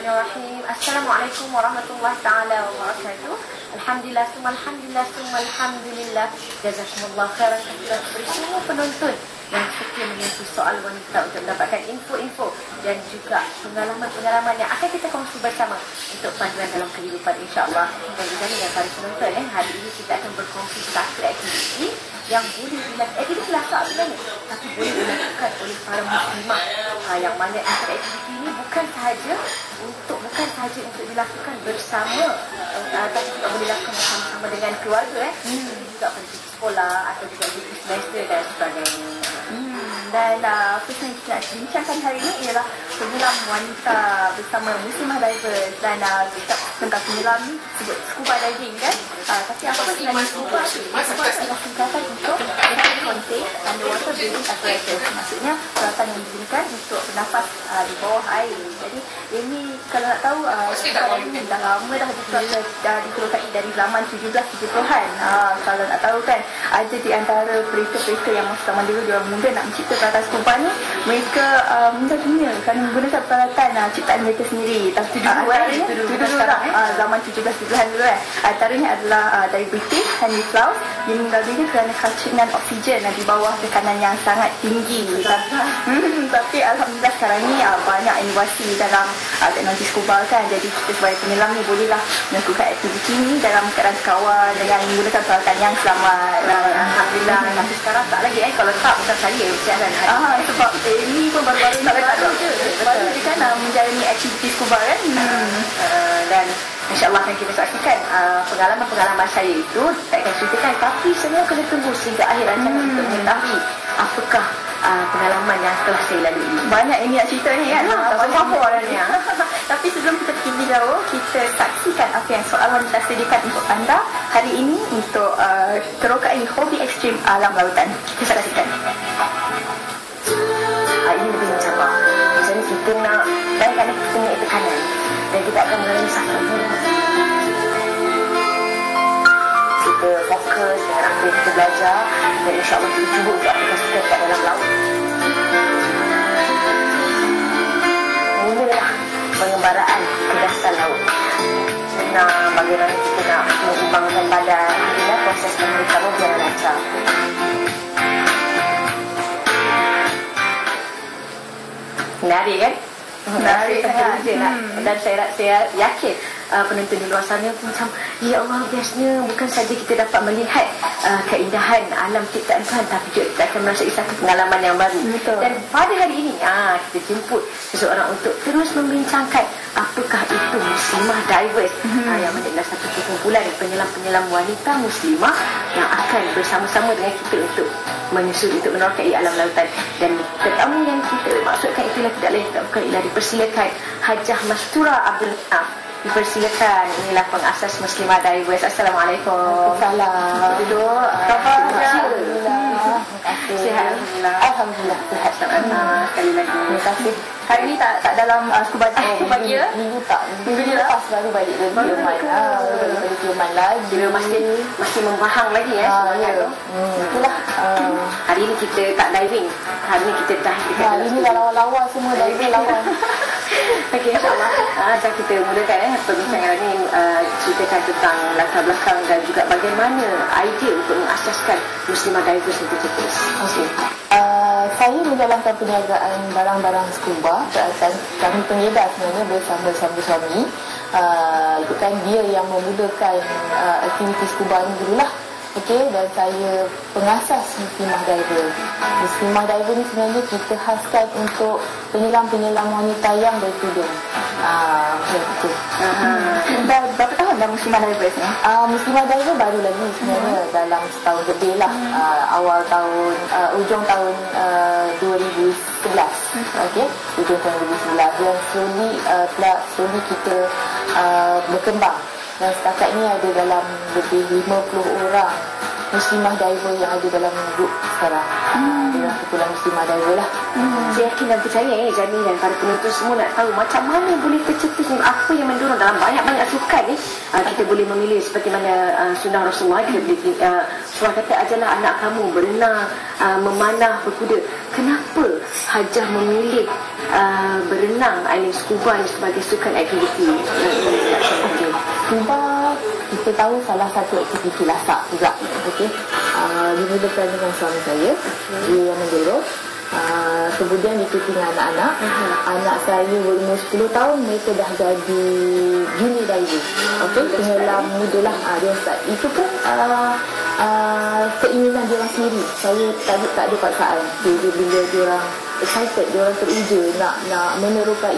Bismillahirrahmanirrahim. Assalamualaikum warahmatullahi taala wabarakatuh. Alhamdulillah, alhamdulillah, alhamdulillah. Jazakumullah khairan kepada semua penonton yang setia mengikuti soal wanita untuk mendapatkan info-info dan juga pengalaman-pengalaman yang akan kita kongsi bersama untuk panduan dalam kehidupan, insya-Allah. Dan juga yang para penonton, hari ini kita akan berkongsi satu aktiviti yang boleh dilakukan, aktiviti lasak sebenarnya, tapi boleh dilakukan oleh para muslimah. Yang mana antara aktiviti ini bukan sahaja untuk dilakukan bersama, tapi juga boleh dilakukan bersama-sama dengan keluarga, juga pergi sekolah atau juga pergi semester dan sebagainya. Dan apa yang kita nak bincangkan hari ini ialah penyelam wanita bersama Muslimah Divers. Dan kita tentang penyelam ni sebut scuba diving kan, tapi apa sebenarnya scuba tu? Scuba adalah singkatan untuk contain underwater breathing apparatus. Maksudnya peralatan yang digunakan untuk bernafas di bawah air. Jadi ini kalau nak tahu, scuba diving dah lama dah dikeluarkan dari zaman 1770-an. Kalau nak tahu kan, ada di antara pereka-pereka yang masa zaman dulu dia muda nak mencipta peralatan scuba ni, mereka meninggal dunia kerana menggunakan peralatan ciptaan mereka sendiri. Tapi dulu zaman 1770-an dulu antaranya adalah dari British Henry Cloud. Dia meninggal dunia kerana keracunan oksigen di bawah tekanan yang sangat tinggi. Tapi alhamdulillah sekarang ni banyak inovasi dalam teknologi scuba kan. Jadi kita sebagai penyelam ni bolehlah melakukan aktiviti ni dalam keadaan kawal dengan menggunakan peralatan yang selamat. Alhamdulillah. Tapi sekarang tak lagi kalau tak bukan saya berjalan. Sebab ini pun baru-baru ni baru je kan menjalani aktiviti scuba kan. Dan insya-Allah akan kita saksikan pengalaman-pengalaman saya itu. Tak akan ceritakan, tapi semua kena tunggu sehingga akhir rancangan untuk mengetahui apakah pengalaman yang telah saya lalui. Banyak ini nak cerita ni kan. Apa-apa orangnya. Tapi sebelum kita pergi lebih jauh, kita saksikan apa yang soal wanita sediakan untuk anda hari ini untuk terokai hobi ekstrim alam lautan. Kita saksikan. Ini lebih mencabar. Misalnya kita nak, dan kadang kita punya tekanan dan kita akan melalui satu kita fokus dengan apa yang kita belajar dan insyaAllah kita cuba untuk aplikasikan kat dalam laut. Mulalah pengembaraan ke dasar laut. Bagaimana kita nak mengimbangkan badan, inilah proses pertama biar lancar. Menarik kan? Menarik sangat. Dan saya yakin penonton di luar sana pun macam, ya Allah, biasanya bukan saja kita dapat melihat keindahan alam ciptaan Tuhan, tapi juga kita akan merasai satu pengalaman yang baru. Betul. Dan pada hari ini kita jemput seseorang untuk terus membincangkan apakah itu Muslimah Divers, yang adalah satu kumpulan penyelam-penyelam wanita muslimah yang akan bersama-sama dengan kita untuk menyusul, untuk menerokai alam lautan. Dan tetamu yang kita maksudkan itulah tidak lain tidak bukan ialah dipersilakan Hajah Mastura Abdul Naaf. Dipersilakan, inilah pengasas Muslimah Divers. Assalamualaikum. Waalaikumsalam. Duduk. Alhamdulillah. Sihat alhamdulillah. Alhamdulillah sihat. Sekali lagi. Terima kasih. Hari ni tak dalam scuba diving ya? Minggu tak. Minggu ni lepas baru balik dari Tioman. Dari Tioman lagi. Dia masih membahang lagi ya. Itulah. Hari ni kita tak diving. Hari ni kita dive. Hari ni dah lawan-lawan semua diving lawan. Okey, insyaAllah akan kita mulakan perbincangan ini, ceritakan tentang latar belakang dan juga bagaimana idea untuk mengasaskan Muslimah Divers itu terus. Okey. Saya menjalankan perniagaan barang-barang scuba. Kami pengedar sebenarnya bersama suami. Bukan dia yang memulakan aktiviti scuba ni dululah. Okey, dan saya pengasas Muslimah Diver. Muslimah Diver ni sebenarnya kita khaskan untuk penyelam-penyelam wanita yang bertudung. Betul. Dah berapa tahun dah Muslimah Divers ni? Muslimah Diver baru lagi sebenarnya dalam setahun lebih lah. Awal tahun, ujung tahun 2011. Okey, ujung tahun 2011. Dan slowly kita berkembang. Dan setakat ni ada dalam lebih 50 orang muslimah diver yang ada dalam grup sekarang. Dia kumpulan muslimah diver lah. Saya yakin dan percaya Jani dan para penonton semua nak tahu macam mana boleh tercetus ni, apa yang mendorong dalam banyak-banyak sukan ni. Kita boleh memilih seperti mana sunnah Rasulullah, kita boleh Rasulullah kata ajarlah anak kamu berenang, memanah, berkuda. Kenapa Hajah memilih berenang, scuba ni sebagai sukan aktiviti? Okey, scuba kita tahu salah satu aktiviti lasak juga. Okey, dimulakan dengan suami saya, dia yang mendorong. Kemudian diikuti dengan anak-anak. Anak saya berumur 10 tahun, mereka dah jadi junior diver. Okey, penyelam muda lah. Dia start. Itu kan keinginan dia orang sendiri. Saya tak ada paksaan. Bila dia orang excited, dia orang teruja nak menerokai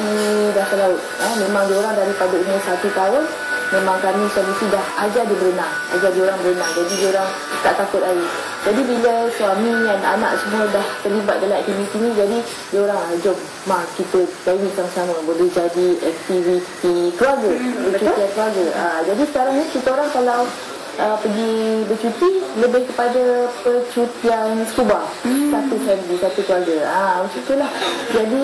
dasar laut. Memang dia orang daripada umur 1 tahun, memang kami suami dah ajar dia berenang, ajar dia orang berenang. Jadi dia orang tak takut air. Jadi bila suami dan anak semua dah terlibat dalam aktiviti ni, jadi dia orang jom kita diving sama-sama, boleh jadi aktiviti keluarga, bercuti keluarga. Jadi sekarang ni kita orang kalau pergi bercuti lebih kepada percutian scuba, satu family, satu keluarga. Macam itulah. Jadi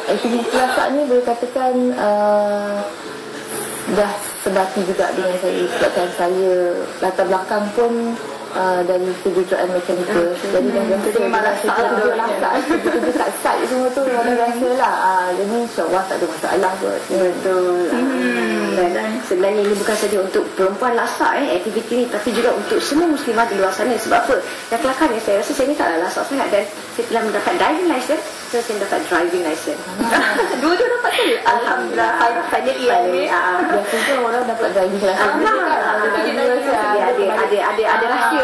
aktiviti lasak ni boleh katakan dah sebati juga dengan saya, sebabkan saya latar belakang pun dari kejuruteraan mekanikal. Jadi dah biasa memang lasak kerja kat site semua tu dah biasa lah. Jadi insyaAllah tak ada masalah kot. Betul. Dan sebenarnya ini bukan saja untuk perempuan lasak aktiviti ni, tapi juga untuk semua muslimah di luar sana. Sebab apa? Yang kelakarnya saya rasa saya ni taklah lasak sangat, dan saya telah mendapat diving license, saya mendapat driving license. Dua-dua dapat saya. Alhamdulillah. Finally. Biasanya orang dapat driving license. Ada rahsia.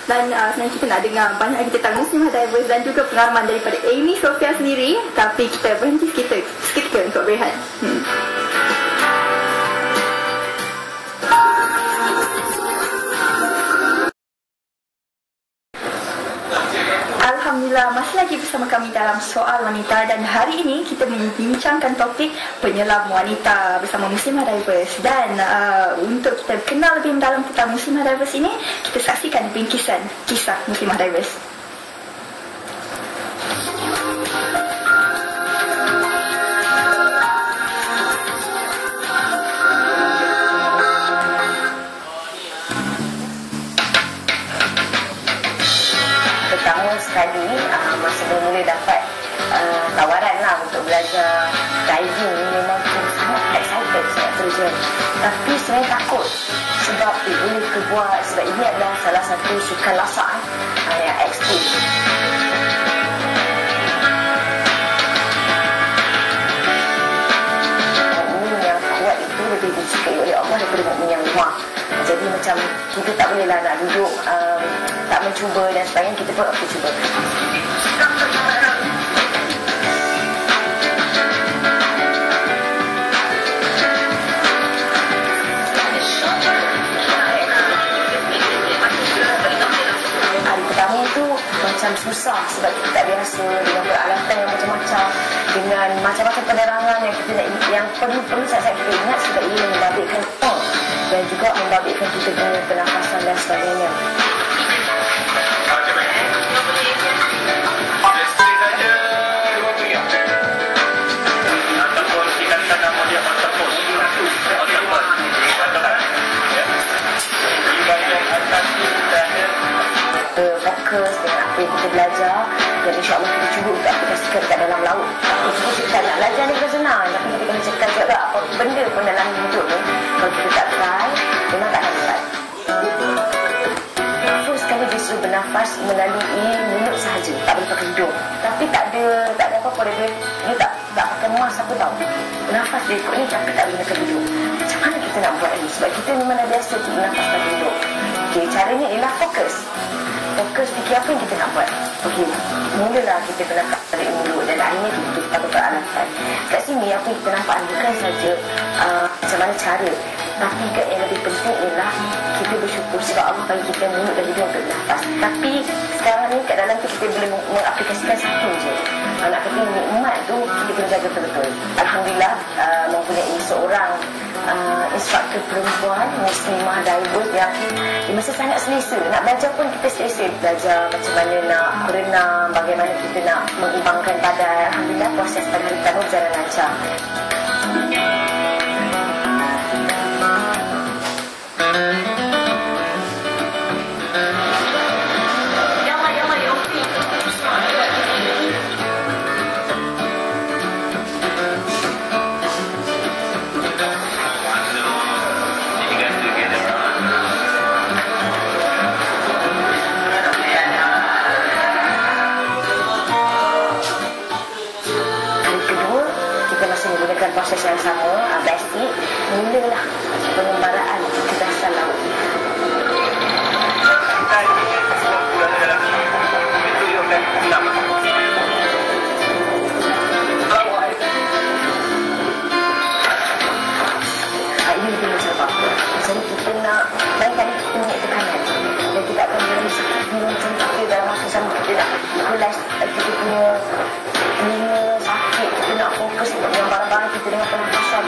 Dan sebenarnya kita nak dengar banyak kita tentang muslimah divers dan juga pengalaman daripada Amy Sofia sendiri. Tapi kita berhenti seketika untuk berehat. Alhamdulillah, masih lagi bersama kami dalam Soal Wanita, dan hari ini kita membincangkan topik penyelam wanita bersama muslimah divers. Dan untuk kita kenal lebih mendalam tentang muslimah divers ini, kita saksikan bingkisan kisah muslimah divers. Pertama sekali masa bermula dapat tawaran lah untuk belajar diving ni, memang sangat excited, sangat terjun. Tapi sebenarnya takut sebab boleh kebuat, sebab ini adalah salah satu sukan lasak yang ekstrim. Mukmin yang kuat itu lebih disukai oleh Allah daripada mukmin yang lemah. Jadi macam kita tak bolehlah nak duduk tak mencuba dan sebagainya, kita pun aku cuba. Hari pertama tu macam susah sebab kita tak biasa dengan peralatan yang macam-macam, dengan macam-macam penerangan yang kita nak, yang perlu saat kita ingat sebab ia membabitkan tong dan juga membabitkan kita punya pernafasan dan sebagainya. Fokus dengan apa yang kita belajar, dan insyaAllah kita cuba untuk aplikasikan kat dalam laut. Kita cakap nak belajar ni bukan senang, tapi kita kena cakap juga apa benda pun dalam hidup ni, kalau kita tak try, memang tak dapat. Nafas kami justru bernafas melalui mulut sahaja, tak boleh pakai hidung. Tapi tak ada apa-apa dia tak pakai mask apa tau. Bernafas dia ikut ni tapi tak boleh pakai hidung. Macam mana kita nak buat ni? Sebab kita memang dah biasa untuk bernafas pakai hidung. Okay, caranya ialah fokus fikir apa yang kita nak buat. Okey, mulalah kita bernafas dari mulut dan akhirnya kita pakai peralatan. Kat sini apa yang kita nampak bukan saja macam mana cara, Tapi yang lebih penting ialah kita bersyukur sebab Allah bagi kita mulut dan hidung untuk bernafas. Tapi sekarang ni kat dalam tu kita boleh mengaplikasikan satu je. Nak kata nikmat tu kita kena jaga betul-betul. Alhamdulillah mempunyai seorang instruktor perempuan muslimah divers yang masih sangat selesa. Nak belajar pun kita selesa. Belajar macam mana nak berenang, bagaimana kita nak mengimbangkan badan. Alhamdulillah proses pada hari pertama berjalan lancar. Proses yang sama, basic, mulalah pengembaraan kedasan laut. Ini lebih macam apa? Jadi kita nak, lain kali kita punya tekanan dan kita akan menjadi seperti macam kita dalam masa sama kita nak realize kita punya telinga sakit, kita nak fokus dengan barang-barang kita dengan pernafasan.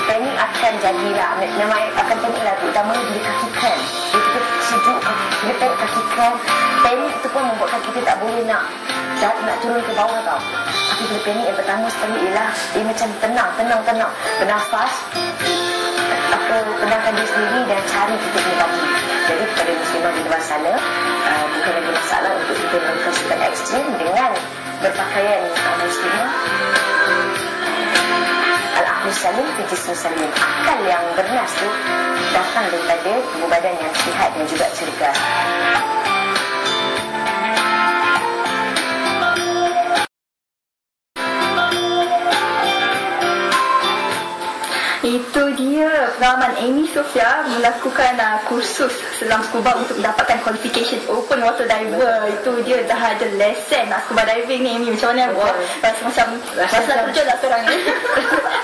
Panik akan jadilah, memang akan panik lah, terutama bila kakikan. Bila kita sejuk, bila panik kakikan, panik itu pun membuatkan kita tak boleh nak turun ke bawah tau. Tapi bila panik yang pertama sekali ialah dia macam tenang, bernafas, tenangkan diri sendiri dan cari kita punya bagi. Jadi kepada muslimah di luar sana, bukan lagi masalah untuk kita melakukan sikap ekstrim dengan berpakaian muslimah. Al-aqlu salim fi jism salim. Akal yang bernas tu datang daripada tubuh badan yang sihat dan juga cergas. Itu dia pengalaman Amy Sofia melakukan kursus selam scuba untuk mendapatkan qualification open water diver. Itu dia dah ada lesen scuba diving ni, Amy. Macam mana buat? Rasa macam terjun lah seorang ni.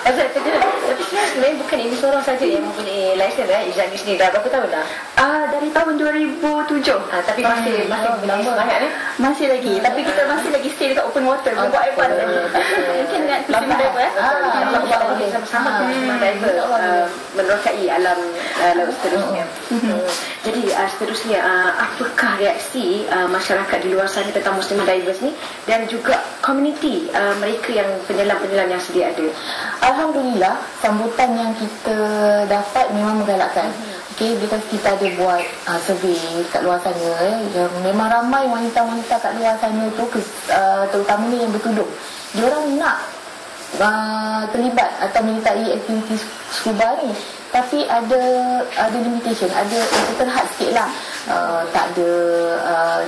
Rasa terjun. Tapi sebenarnya bukan Amy seorang saja yang mempunyai lesen Izzat ni sendiri. Dah berapa tahun dah? Dari tahun 2007. Tapi masih semangat ni? Masih lagi. Tapi kita masih lagi stay dekat open water. Buat advance lagi. Mungkin dengan muslimah diver. Sama-sama muslimah diver menerokai alam laut seterusnya. Jadi seterusnya, apakah reaksi masyarakat di luar sana tentang muslimah divers ni dan juga komuniti mereka yang penyelam-penyelam yang sedia ada? Alhamdulillah, sambutan yang kita dapat memang menggalakkan. Okey, because kita ada buat survey kat luar sana, yang memang ramai wanita-wanita kat luar sana tu, terutamanya yang bertudung. Diorang nak terlibat atau menyertai aktiviti scuba ni, tapi ada limitation, ada terhad sikit lah. Tak ada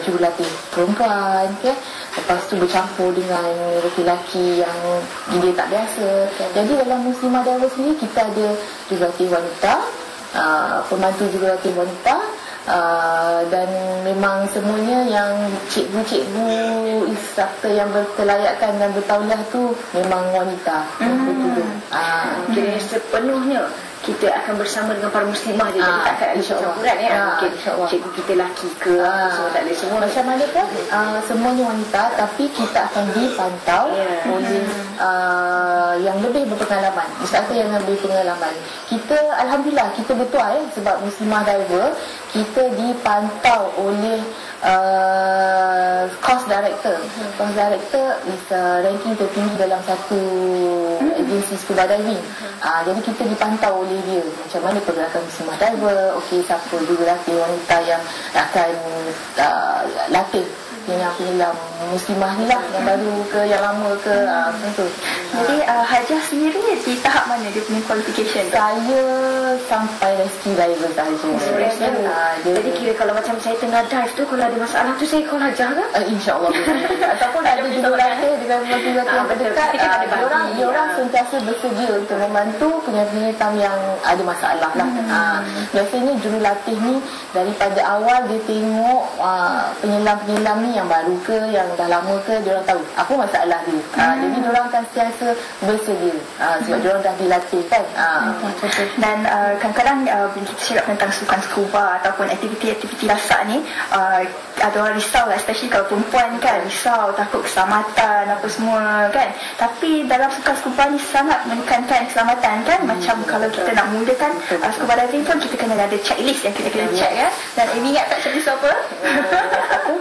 jurulatih perempuan, okay? Lepas tu bercampur dengan lelaki-lelaki yang dia tak biasa. Jadi dalam muslimah divers sendiri kita ada jurulatih wanita, pembantu jurulatih wanita, dan memang semuanya yang cikgu-cikgu instruktor yang berkelayakan dan bertauliah tu memang wanita. Kira sepenuhnya kita akan bersama dengan para muslimah je. Jadi takkan ada campuran ya. Mungkin cikgu kita lelaki ke semua tak ada, semua macam mana pun semuanya wanita, tapi kita akan dipantau oleh yang lebih berpengalaman, instruktor yang lebih pengalaman. Kita alhamdulillah kita bertuah sebab muslimah diver kita dipantau oleh course director. Course director is ranking tertinggi dalam satu agensi scuba diving. Jadi kita dipantau oleh dia macam mana pergerakan muslimah diver, okey siapa jurulatih wanita yang akan latih yang penyelam muslimah ni lah, yang baru ke yang lama ke, macam tu. Jadi Hajah sendiri di tahap mana dia punya qualification? Saya sampai rescue diver sahaja. Jadi kira kalau macam saya tengah dive tu, kalau ada masalah tu saya call Hajah ke? InsyaAllah ataupun ada jurulatih dengan jurulatih yang terdekat, diorang sentiasa bersedia untuk membantu penyanyi tamu yang ada masalah lah. Biasanya jurulatih ni daripada awal dia tengok penyelam-penyelam ni yang baru ke, yang dah lama ke, diorang tahu apa masalah dia. Jadi diorang akan sentiasa bersedia sebab diorang dah dilatih kan. Dan kadang-kadang bila kita cakap tentang sukan scuba ataupun aktiviti-aktiviti lasak ni, ada orang risau lah, especially kalau perempuan kan, risau takut keselamatan apa semua kan. Tapi dalam sukan scuba ni sangat menekankan keselamatan kan. Macam kalau kita nak mulakan scuba diving pun kita kena ada checklist yang kita kena check ya. Dan Amy ingat tak checklist apa?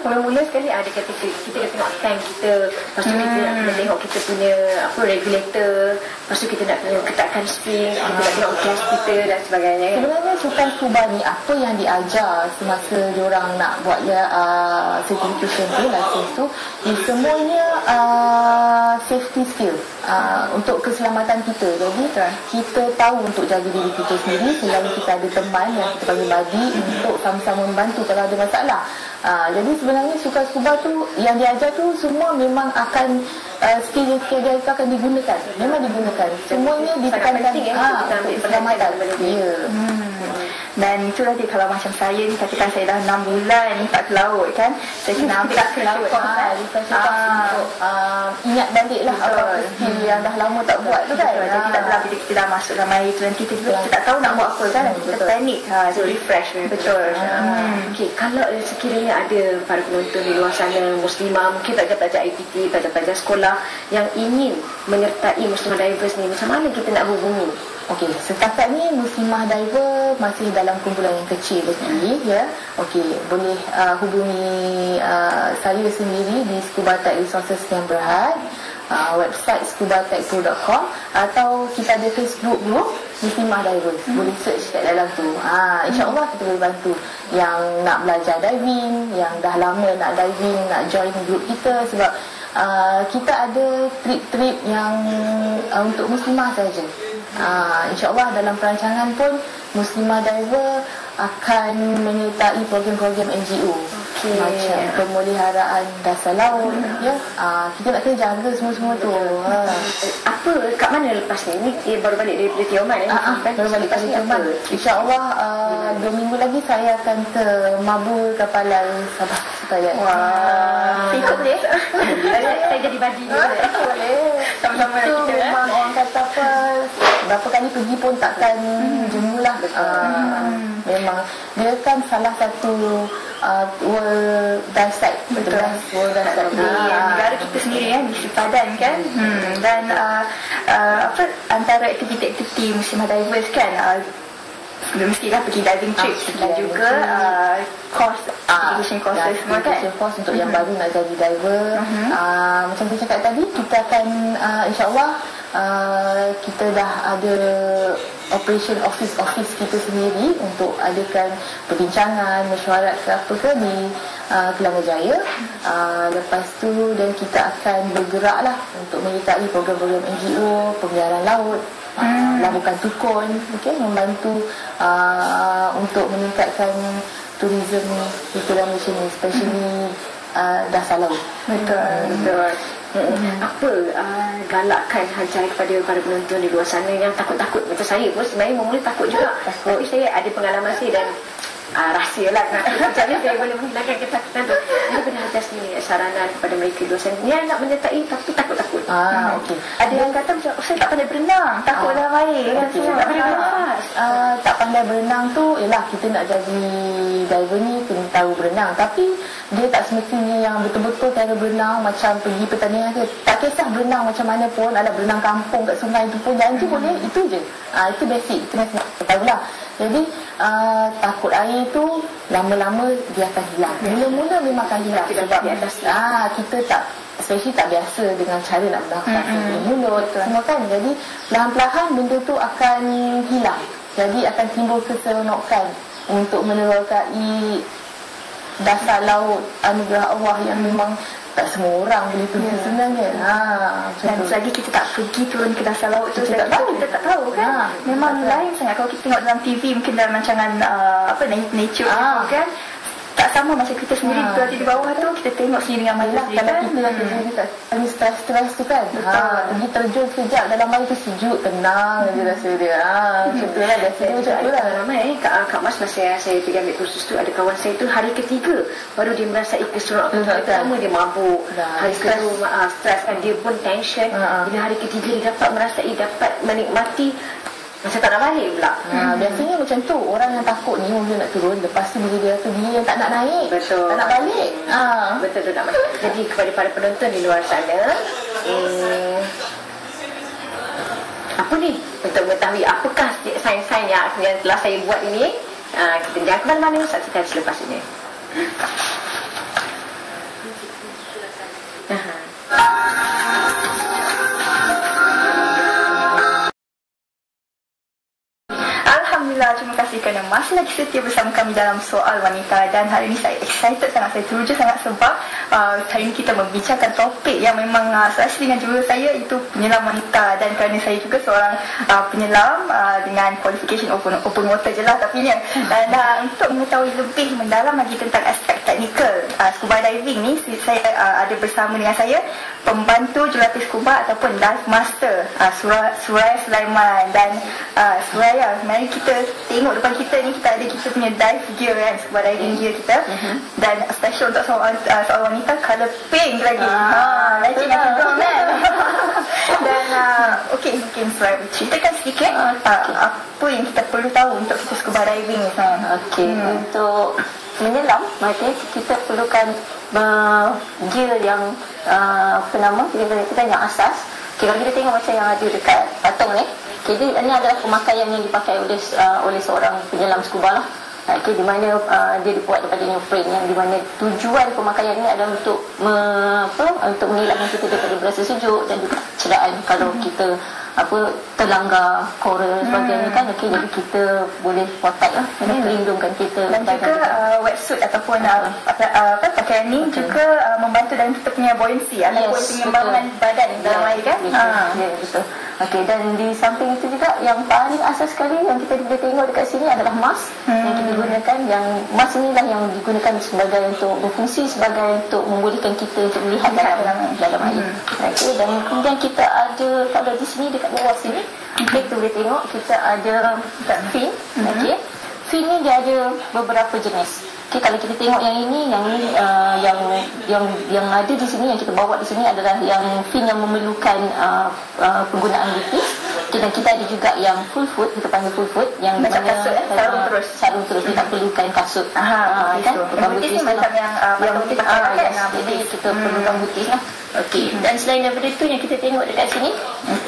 Mula-mula sekali ada kata kita kena tengok tank kita, lepas tu kita nak tengok kita punya regulator, lepas tu kita nak kena ketatkan spring, kita nak tengok gas kita dan sebagainya. Sebenarnya sukan scuba ni apa yang diajar semasa diorang nak buat certification tu, license tu, semuanya safety skill untuk keselamatan kita. Jadi kita tahu untuk jaga diri kita sendiri, selain kita ada teman yang kita panggil buddy untuk sama-sama membantu kalau ada masalah. Jadi sebenarnya sukan scuba tu yang diajar tu semua memang akan skill yang kita ajar itu akan digunakan. Memang digunakan. Semuanya ditekankan untuk keselamatan. Ya. Dan itulah dia, kalau macam saya ni, katakan saya dah 6 bulan tak ke laut kan, saya kena ambil ke laut untuk ingat balik lah apa skill yang dah lama tak buat tu kan. Jadi tak adalah bila kita dah masuk dalam air tu, nanti kita tak tahu nak buat apa kan, kita panik. So refresh. Betul. Okay, kalau sekiranya ada para penonton di luar sana, muslimah, mungkin pelajar-pelajar IPT, pelajar-pelajar sekolah yang ingin menyertai Muslimah Divers ni, macam mana kita nak hubungi? Okey, setakat ni Muslimah Diver masih dalam kumpulan yang kecil lagi ya. Okey, boleh hubungi saya sendiri di Scuba Tech Resources Sdn Bhd, website scubatechpro.com, atau kita ada Facebook group Muslimah Divers. Boleh search kat dalam tu. InsyaAllah kita boleh bantu yang nak belajar diving, yang dah lama nak diving, nak join group kita, sebab kita ada trip-trip yang untuk muslimah saja. InsyaAllah dalam perancangan pun Muslimah Diver akan menyertai program-program NGO macam pemeliharaan dasar laut ya. Kita nak kena jaga semua-semua tu. Apa kat mana lepas ni? Ni baru balik daripada Tioman baru balik dari Tioman. InsyaAllah 2 minggu lagi saya akan ke Mabul Kapalan Sabah Sutayan. Ikut boleh? Saya jadi badi boleh. Sama-sama kita memang orang kata apa, berapa kali pergi pun takkan jenuh lah. Memang dia kan salah satu world dive site. Betul. World dive site di negara kita sendiri kan, di Sepadan kan. Dan antara aktiviti-aktiviti Muslimah Divers kan, mestilah pergi diving trip dan juga course, education courses semua kan. Education course untuk yang baru nak jadi diver. Macam saya cakap tadi, kita akan insyaAllah kita dah ada operation office kita sendiri untuk adakan perbincangan, mesyuarat ke apa ke di Kelangor Jaya. Lepas tu dan kita akan bergeraklah untuk menyertai program-program NGO, pemeliharaan laut, labukan tukun, membantu untuk meningkatkan tourism kita dalam Malaysia ni, especially dasar laut. Betul. Apa galakkan Hajah kepada para penonton di luar sana yang takut-takut macam saya pun sebenarnya mula takut juga. Tapi saya ada pengalaman saya dan rahsia lah macam mana saya boleh menghilangkan ketakutan tu. Daripada Hajah sendiri saranan kepada mereka di luar sana yang nak menyertai tapi takut-takut. Ada yang kata macam saya tak pandai berenang, takut dalam air kan, tak pandai bernafas. Tak pandai berenang tu ialah kita nak jadi diver ni kena tahu berenang, tapi dia tak semestinya yang betul-betul cara berenang macam pergi pertandingan ke. Tak kisah berenang macam mana pun, ada berenang kampung kat sungai tu pun janji boleh, itu je. Itu basic, kena tahulah. Jadi takut air tu lama-lama dia akan hilang. Mula-mula memang akan hilang sebab kita tak, especially tak biasa dengan cara nak bernafas di mulut semua kan. Jadi perlahan-lahan benda tu akan hilang. Jadi akan timbul keseronokan untuk menerokai dasar laut anugerah Allah yang memang tak semua orang boleh pergi sebenarnya. Dan selagi kita tak pergi turun ke dasar laut tu, kita tak tahu kan. Memang lain sangat kalau kita tengok dalam TV, mungkin dalam rancangan nature kan. Tak sama macam kita sendiri berada di bawah tu, kita tengok sendiri dengan mata sendiri kan. Kita sendiri tak ada stres tu kan. Pergi terjun sekejap dalam air tu sejuk, tenang je rasa dia. Macam tu lah, biasa dia macam tu lah. Ramai Kak Mas masa saya pergi ambil kursus tu, ada kawan saya tu hari ketiga baru dia merasai keserokan. Pertama dia mabuk, hari kedua stres kan, dia pun tension. Bila hari ketiga dia dapat merasai, dapat menikmati, masa tak nak balik pula. Biasanya macam tu, orang yang takut ni mula nak turun, lepas tu bila dia yang tak nak naik, betul, tak nak balik. Betul tu nak balik. Jadi kepada para penonton di luar sana, apa ni, untuk mengetahui apakah sains-sains yang telah saya buat ini, kita jangan ke mana-mana, saksikan selepas ini. Alhamdulillah, terima kasih kerana masih lagi setia bersama kami dalam Soal Wanita. Dan hari ini saya excited sangat, saya teruja sangat sebab hari ini kita membincangkan topik yang memang sesuai dengan jiwa saya, iaitu penyelam wanita. Dan kerana saya juga seorang penyelam dengan qualification open water je lah tapi ni. Dan untuk mengetahui lebih mendalam lagi tentang aspek teknikal scuba diving ni, saya ada bersama dengan saya pembantu jurulatih scuba ataupun dive master Suraya Sulaiman. Dan Suraya, mari kita tengok depan kita ni, kita punya dive gear kan, scuba diving gear kita. Dan special untuk soal wanita, color pink lagi. Lagi macam tu kan. Dan okey, mungkin Suraya ceritakan sedikit apa yang kita perlu tahu untuk kita scuba diving ni. Okey, untuk menyelam maka kita perlukan gear yang kita yang asas. Kalau kita tengok macam yang ada dekat patung ni, jadi ini adalah pemakaian yang dipakai oleh seorang penyelam scuba lah. Di mana dia dibuat daripada neoprene, yang di mana tujuan pemakaian ini adalah untuk untuk mengelakkan kita daripada berasa sejuk dan juga cederaan kalau kita terlanggar coral sebagainya kan. Jadi kita boleh protect lah, melindungkan kita. Dan juga wetsuit ataupun pakaian ni juga membantu dalam kita punya buoyancy ataupun pengembangan badan dalam air kan. Betul. Okey, dan di samping itu juga yang paling asas sekali yang kita boleh tengok dekat sini adalah mask yang kita gunakan. Yang mask inilah yang digunakan sebagai untuk berfungsi sebagai untuk membolehkan kita untuk melihat dalam air. Okey, dan kemudian kita ada, kalau di sini dekat bawah sini kita boleh tengok kita ada fin. Okey, fin ni dia ada beberapa jenis. Okey, kalau kita tengok yang ini yang ada di sini, yang kita bawa di sini adalah yang fin yang memerlukan penggunaan lipis. Dan kita ada juga yang full foot, kita panggil full foot, yang macam kasut sarung terus, kita perlukan kasut. Kan butis macam yang dipakai kan. Jadi kita perlukan butis lah. Okey, dan selain daripada itu yang kita tengok dekat sini,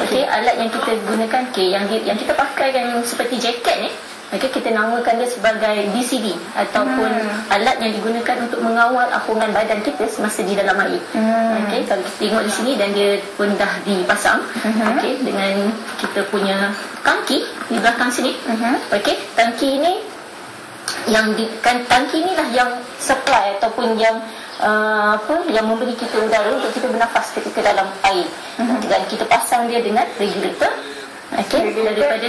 okey, alat yang kita gunakan, yang kita pakai yang seperti jaket ni, kita namakan dia sebagai DCD ataupun alat yang digunakan untuk mengawal apungan badan kita semasa di dalam air. Okey, kalau kita tengok di sini dan dia pun dah dipasang, okey, dengan kita punya tangki di belakang sini. Okey, tangki ini tangki inilah yang supply ataupun yang yang memberi kita udara untuk kita bernafas ketika dalam air. Dan kita pasang dia dengan regulator. Okey, daripada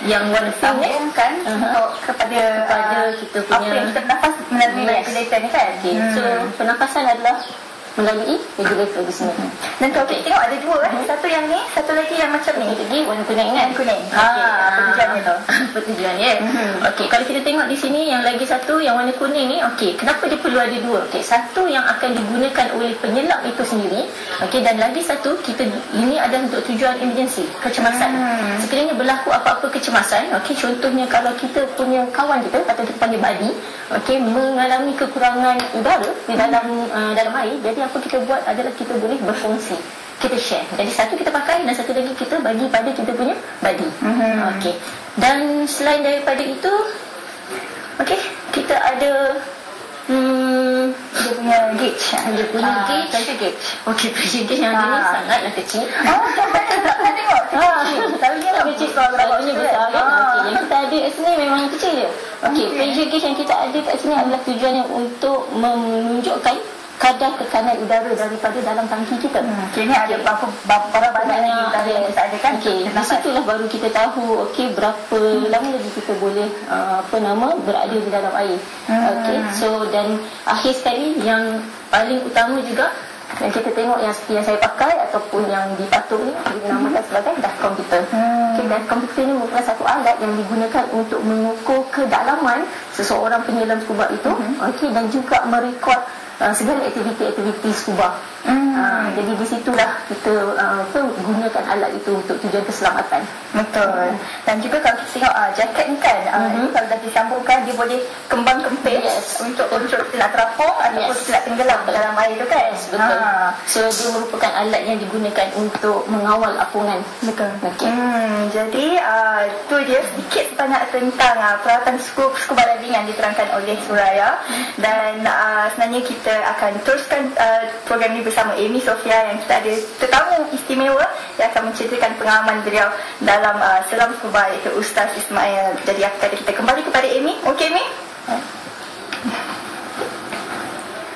yang warna pink kan kepada kita punya apa yang kita bernafas melalui regulator ni kan. So pernafasan adalah melalui regulator di sini. Dan kalau kita tengok ada dua kan, satu yang ni, satu lagi yang macam ni. Lagi warna kuning kan? Kuning. Apa tujuannya tu? Apa tujuannya? Okey, kalau kita tengok di sini yang lagi satu yang warna kuning ni, okey, kenapa dia perlu ada dua? Okey, satu yang akan digunakan oleh penyelam itu sendiri. Okey, dan lagi satu ini adalah untuk tujuan emergency, kecemasan. Sekiranya berlaku apa-apa kecemasan, okey, contohnya kalau kita punya kawan kita atau kita panggil buddy, okey, mengalami kekurangan udara di dalam air, jadi apa kita buat adalah kita boleh berfungsi, kita share. Jadi satu kita pakai dan satu lagi kita bagi pada kita punya buddy. Okey. Dan selain daripada itu, okey, kita ada dia punya gauge. Dia punya gauge, pressure gauge. Okey, pressure gauge yang ini sangatlah kecil. Tak tengok. Tapi dia tak kecil kalau berapa besar kan. Okey, yang kita ada kat sini memang kecil je. Okey, pressure gauge yang kita ada kat sini adalah tujuannya untuk menunjukkan kadar tekanan udara daripada dalam tangki kita. Kini ada berapa banyak lagi udara yang kita ada kan? Di situlah baru kita tahu berapa lama lagi kita boleh berada di dalam air. So dan akhir sekali yang paling utama juga yang kita tengok yang seperti yang saya pakai ataupun yang dipatung ni dinamakan sebagai DAF komputer. DAF komputer ni merupakan satu alat yang digunakan untuk mengukur kedalaman seseorang penyelam scuba itu, dan juga merekod segala aktiviti-aktiviti scuba. Jadi di situlah kita gunakan alat itu untuk tujuan keselamatan. Betul. Dan juga kalau kita tengok jaket ni kan, ini kalau dah disambungkan dia boleh kembang kempis untuk kita nak terapung ataupun kita nak tenggelam dalam air tu kan. Betul. So dia merupakan alat yang digunakan untuk mengawal apungan. Betul. Jadi tu dia sedikit banyak tentang peralatan scuba diving yang diterangkan oleh Suraya. Dan sebenarnya kita akan teruskan program ini bersama Amy Sofia yang kita ada tetamu istimewa yang akan menceritakan pengalaman beliau dalam selam scuba, iaitu Ustaz Ismail. Jadi apa kata kita kembali kepada Amy. Okey Amy?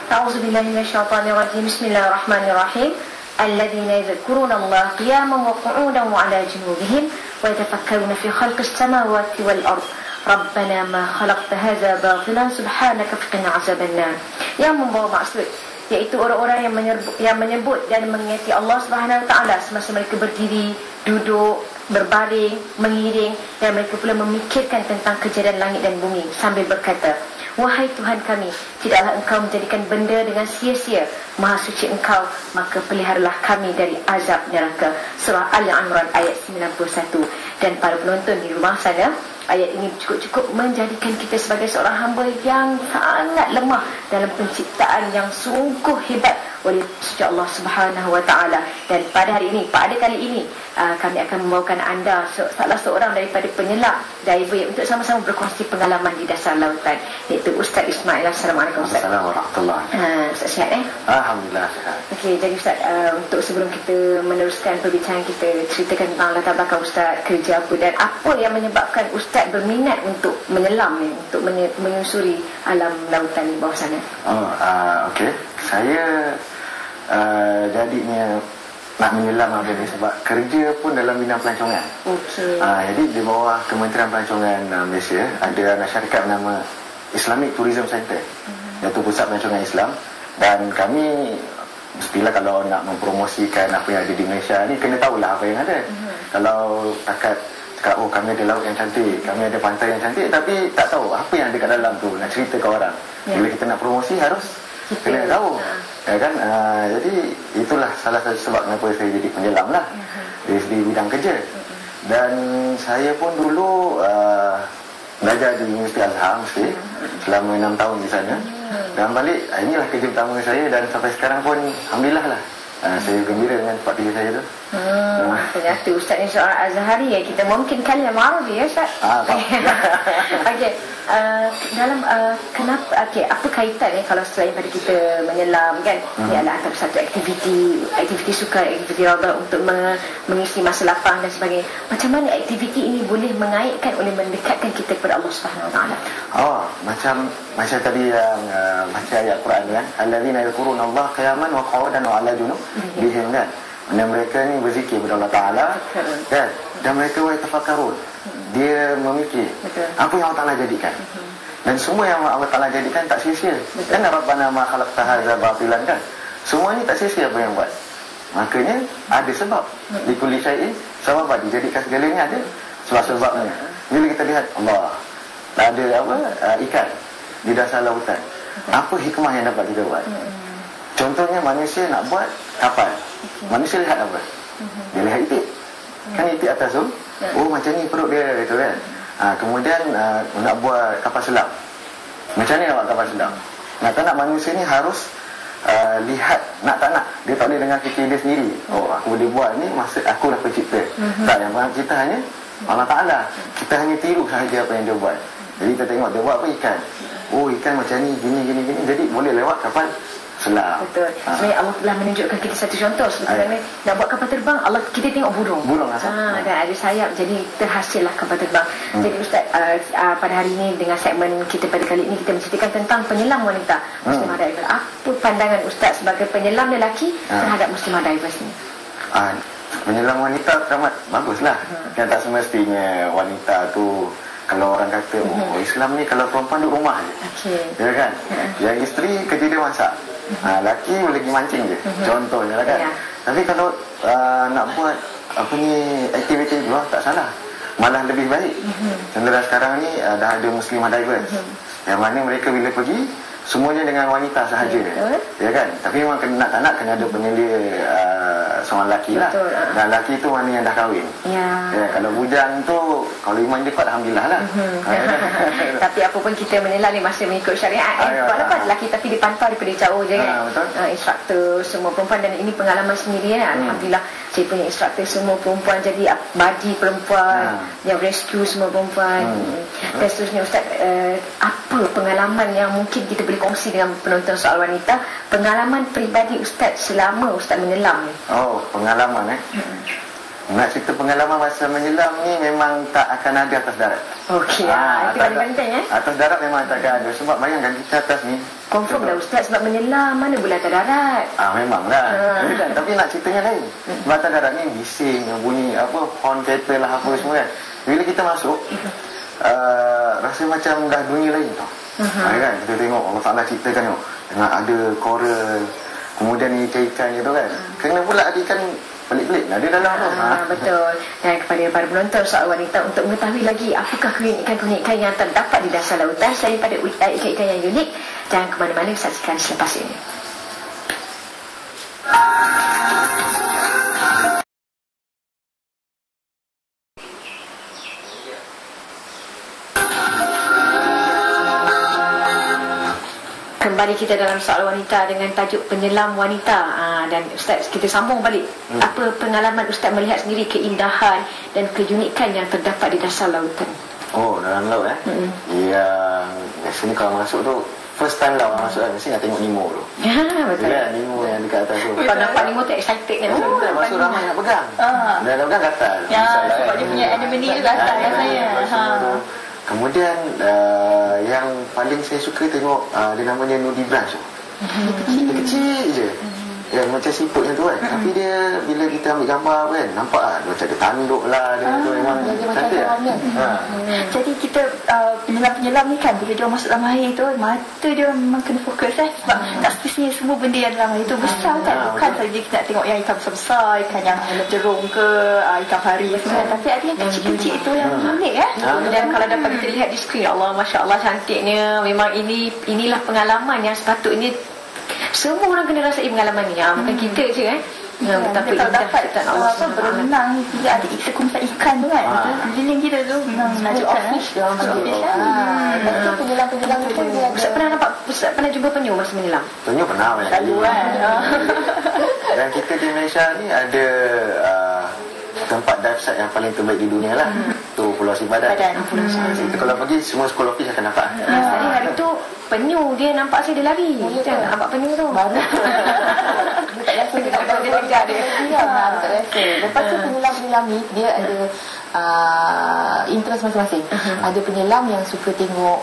A'udzubillahi minasyaitonir rajim. Bismillahirrahmanirrahim. Alladzina yadhkuruna Allah qiyaman wa qu'udan wa 'ala junubihim wa yatafakkaruna fi khalqis samawati wal ard. Rabbana ma khalaqta hadza batilan subhanaka faqina 'adzabannar. Yang membawa maksud iaitu orang-orang yang menyebut dan mengingati Allah Subhanahu Wa Taala semasa mereka berdiri, duduk, berbaring, mengiring, dan mereka pula memikirkan tentang kejadian langit dan bumi sambil berkata, wahai Tuhan kami, tidaklah Engkau menjadikan benda dengan sia-sia. Maha suci Engkau, maka peliharalah kami dari azab neraka. Surah Al-Imran ayat 91. Dan para penonton di rumah sana, ayat ini cukup-cukup menjadikan kita sebagai seorang hamba yang sangat lemah dalam penciptaan yang sungguh hebat oleh suci Allah Subhanahu Wa Taala. Dan pada hari ini, pada kali ini, kami akan membawakan anda salah seorang daripada penyelam diver untuk sama-sama berkongsi pengalaman di dasar lautan, iaitu Ustaz Ismail. Assalamualaikum Ustaz. Assalamualaikum warahmatullahi wabarakatuh. Ustaz sihat Alhamdulillah sihat. Okey, jadi Ustaz, untuk sebelum kita meneruskan perbincangan kita, ceritakan tentang latar belakang Ustaz, kerja apa dan apa yang menyebabkan Ustaz berminat untuk menyelam ni, untuk menyusuri alam lautan di bawah sana. Okey, saya jadinya nak menyelam apa ni sebab kerja pun dalam bidang pelancongan. Okey. Jadi di bawah Kementerian Pelancongan Malaysia ada anak syarikat bernama Islamic Tourism Center, iaitu pusat pelancongan Islam. Dan kami mestilah kalau nak mempromosikan apa yang ada di Malaysia ni, kena tahulah apa yang ada. Kalau takat cakap, oh kami ada laut yang cantik, kami ada pantai yang cantik, tapi tak tahu apa yang ada kat dalam tu, nak cerita ke orang. Bila kita nak promosi harus kena tahu, ya kan? Jadi itulah salah satu sebab kenapa saya jadi penyelam lah, dari segi bidang kerja. Dan saya pun dulu belajar di Universiti Azhar Mesir selama 6 tahun di sana. Dan balik, inilah kerja pertama saya, dan sampai sekarang pun alhamdulillah lah, saya gembira dengan tempat kerja saya tu. Ternyata Ustaz ni seorang Azhari ya. Kita mungkin kalam Arabi ya Ustaz. Okey. Dalam kenapa, apa kaitan kalau selain pada kita menyelam kan, ia adalah antara satu aktiviti sukan, aktiviti raba untuk mengisi masa lapang dan sebagainya. Macam mana aktiviti ini boleh mengaitkan, boleh mendekatkan kita kepada Allah Subhanahu Wa Taala? Macam tadi yang baca ayat Quran kan, allazina yadhkuruna Allah qiyaman wa qu'udan wa 'ala junubihim kan. Dan mereka ni berzikir kepada Allah Taala kan, dan mereka yatafakkarun, dia memikir apa yang Allah Taala jadikan. Dan semua yang Allah Taala jadikan tak sia-sia. Kan Rabbana ma khalaqta hadza batilan kan. Semua ni tak sia-sia apa yang buat. Makanya ada sebab. Likulli syai'in sebab dijadikan segalanya ada sebab-sebabnya. Bila kita lihat Allah ada ikan di dasar lautan, apa hikmah yang dapat kita buat? Contohnya manusia nak buat kapal, manusia lihat apa? Dia lihat itik. Kan itik atas tu, oh macam ni perut dia gitu kan. Kemudian nak buat kapal selam, macam ni nak buat kapal selam. Nak manusia ni harus lihat, nak tak nak, dia tak boleh dengan fikir dia sendiri. Oh aku boleh buat ni, maksud aku lah pencipta. Tak, yang kita hanya Allah Ta'ala. Kita hanya tiru sahaja apa yang dia buat. Jadi kita tengok dia buat apa, ikan. Oh ikan macam ni, gini. Jadi boleh lewat kapal selam. Betul. Sebenarnya Allah telah menunjukkan kita satu contoh. Sebenarnya nak buat kapal terbang, kita tengok burung. Dan ada sayap, jadi terhasillah kapal terbang. Jadi Ustaz, pada hari ini dengan segmen kita pada kali ini, kita menceritakan tentang penyelam wanita. Muslimah diver. Apa pandangan Ustaz sebagai penyelam lelaki terhadap muslimah divers ni? Penyelam wanita teramat baguslah. Kan tak semestinya wanita tu, kalau orang kata Islam ni kalau perempuan duduk rumah je, ya kan? Yang isteri kerja dia masak, lelaki boleh pergi mancing je, contohnya lah kan. Tapi kalau nak buat apa ni aktiviti luar, tak salah, malah lebih baik. Contohnya sekarang ni dah ada muslimah divers, yang mana mereka bila pergi semuanya dengan wanita sahaja, ya kan? Tapi memang tak nak kena ada penyelia seorang lelaki lah. Dan lelaki tu mana yang dah kahwin. Ya, kalau bujang tu, kalau iman dia kuat, alhamdulillah lah. Tapi apa pun kita menyelam ni masih mengikut syariat. Walaupun lelaki tapi dipantau daripada jauh je kan. Instruktor semua perempuan, dan ini pengalaman sendiri kan. Alhamdulillah saya punya instruktor semua perempuan, jadi badi perempuan, yang rescue semua perempuan. Dan seterusnya Ustaz, apa pengalaman yang mungkin kita boleh kongsi dengan penonton soal wanita, pengalaman peribadi Ustaz selama Ustaz menyelam ni? Pengalaman nak cerita pengalaman masa menyelam ni memang tak akan ada atas darat. Okey, itu paling penting Atas darat memang tak akan ada. Sebab bayangkan kita atas ni confirm dah Ustaz, sebab menyelam mana boleh atas darat. Memanglah. Tapi nak ceritanya lain. Sebab atas darat ni bising, bunyi apa, horn kereta lah apa semua kan. Bila kita masuk, rasa macam dah dunia lain tau. Kan kita tengok Allah Ta'ala ceritakan dengan ada koral, kemudian ikan-ikan gitu kan. Kena pula ada ikan pelik-pelik ada dalam tu. Betul. Dan kepada para penonton soal wanita, untuk mengetahui lagi apakah keunikan-keunikan yang terdapat di dasar lautan selain pada ikan-ikan yang unik, jangan ke mana-mana, saksikan selepas ini. Kembali kita dalam soal wanita dengan tajuk penyelam wanita. Dan Ustaz, kita sambung balik. Apa pengalaman Ustaz melihat sendiri keindahan dan keunikan yang terdapat di dasar lautan? Dalam laut yang biasanya kalau masuk tu, first time lah orang masuk kan, mesti nak tengok Nemo tu. Betul. Kan, Nemo yang dekat atas tu. Kalau nampak Nemo tu excited kan? Masuk ramai nak pegang. Dan nak pegang gatal. Sebab dia punya anemone tu gatal rasanya. Kemudian yang paling saya suka tengok, dia namanya nudibranch tu. Dia kecil je, yang macam siput yang tu kan. Tapi dia bila kita ambil gambar kan, nampak macam ada tanduk lah dia tu, memang cantik lah. Jadi kita penyelam-penyelam ni kan, bila dia masuk dalam air tu, mata dia memang kena fokus sebab tak semestinya semua benda yang dalam air tu besar kan. Bukan saja kita nak tengok yang ikan besar-besar, ikan yang jerung ke, ikan pari semua, tapi ada yang kecil-kecil itu yang unik Dan kalau dapat kita lihat di skrin, Allah, Masya Allah cantiknya. Memang inilah pengalaman yang sepatutnya semua orang kena rasai pengalaman ni. Bukan kita je kan. Betapa kalau dapat Allah berenang, dia ada sekumpulan ikan tu kan, keliling kita tu memang menakjubkan. Fish dia orang panggil. Tapi penyelam-penyelam tu dia Ustaz pernah jumpa penyu masa menyelam? Penyu pernah Selalu kan. Dan kita di Malaysia ni ada tempat dive site yang paling terbaik di dunia lah. Tu Pulau Sipadan. Kita kalau pergi, semua sekolah fish akan dapat. Hari tu penyu dia nampak saya dia lari. Jangan nampak penyu tu. baru dia tak rasa dia kejar dia. Tak rasa. Lepas tu penyelam-penyelam ni dia ada interest masing-masing. Ada penyelam yang suka tengok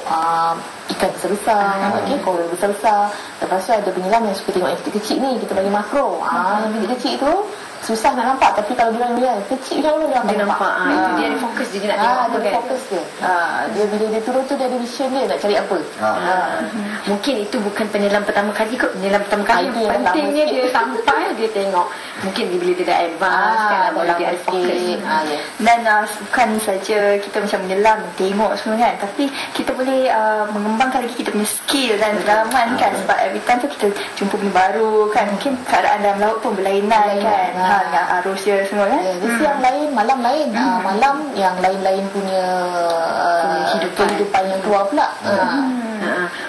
ikan besar-besar, koral besar-besar. Lepas tu ada penyelam yang suka tengok yang kecil-kecil ni, kita bagi makro. Yang kecil-kecil tu susah nak nampak, tapi kalau dia lihat kecil macam mana dia nampak. Itu dia ada fokus dia nak tengok apa kan. Fokus dia. Dia bila dia turun tu dia ada vision dia nak cari apa. Mungkin itu bukan penyelam pertama kali kot. Penyelam pertama kali pentingnya dia sampai dia tengok. Mungkin bila dia dah advance kan, baru dia ada fokus. Dan bukan saja kita macam menyelam tengok semua kan, tapi kita boleh mengembangkan lagi kita punya skill dan pengalaman kan. Sebab every time tu kita jumpa benda baru kan. Mungkin keadaan dalam laut pun berlainan kan. Dengan arus dia semua kan. Jadi yang lain, malam lain. Malam yang lain-lain punya kehidupan yang keluar pula.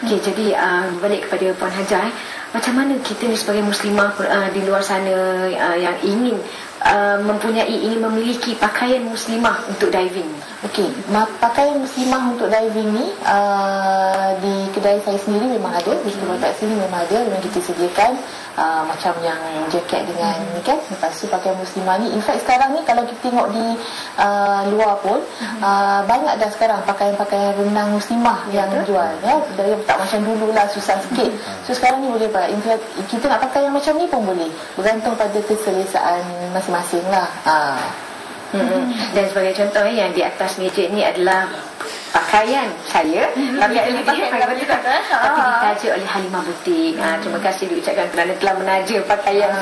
Okey, jadi balik kepada Puan Hajar, macam mana kita ni sebagai muslimah di luar sana yang ingin ingin memiliki pakaian muslimah untuk diving? Okey, pakaian muslimah untuk diving ni di kedai saya sendiri memang ada, di tempat sini memang ada, memang kita sediakan macam yang jaket dengan ni kan. Lepas tu pakaian muslimah ni, in fact sekarang ni kalau kita tengok di luar pun banyak dah sekarang pakaian-pakaian renang muslimah yang jual ya. Dari tak macam dulu lah susah sikit. So sekarang ni boleh buat. In fact kita nak pakai yang macam ni pun boleh, bergantung pada keselesaan masing-masing lah. Dan sebagai contoh yang di atas meja ni adalah pakaian saya, tapi ditaja oleh Halimah Butik. Terima kasih diucapkan kerana telah menaja pakaian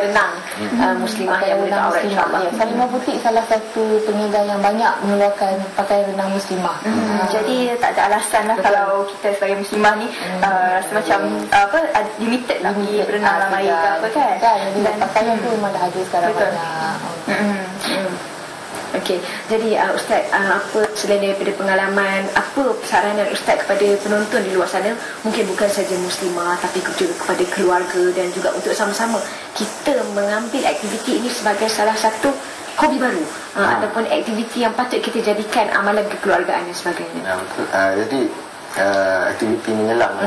renang muslimah yang boleh aurat, insyaAllah. Halimah Butik salah satu peniaga yang banyak mengeluarkan pakaian renang muslimah. Jadi tak ada alasan lah kalau kita sebagai muslimah ni semacam limited lah pergi berenang dalam air ke apa kan. Dan pakaian tu memang dah ada sekarang banyak. Okey, jadi Ustaz, apa selain daripada pengalaman, apa saranan Ustaz kepada penonton di luar sana, mungkin bukan saja muslimah tapi juga kepada keluarga dan juga untuk sama-sama kita mengambil aktiviti ini sebagai salah satu hobi baru ataupun aktiviti yang patut kita jadikan amalan kekeluargaan dan sebagainya. Betul. Jadi aktiviti menyelam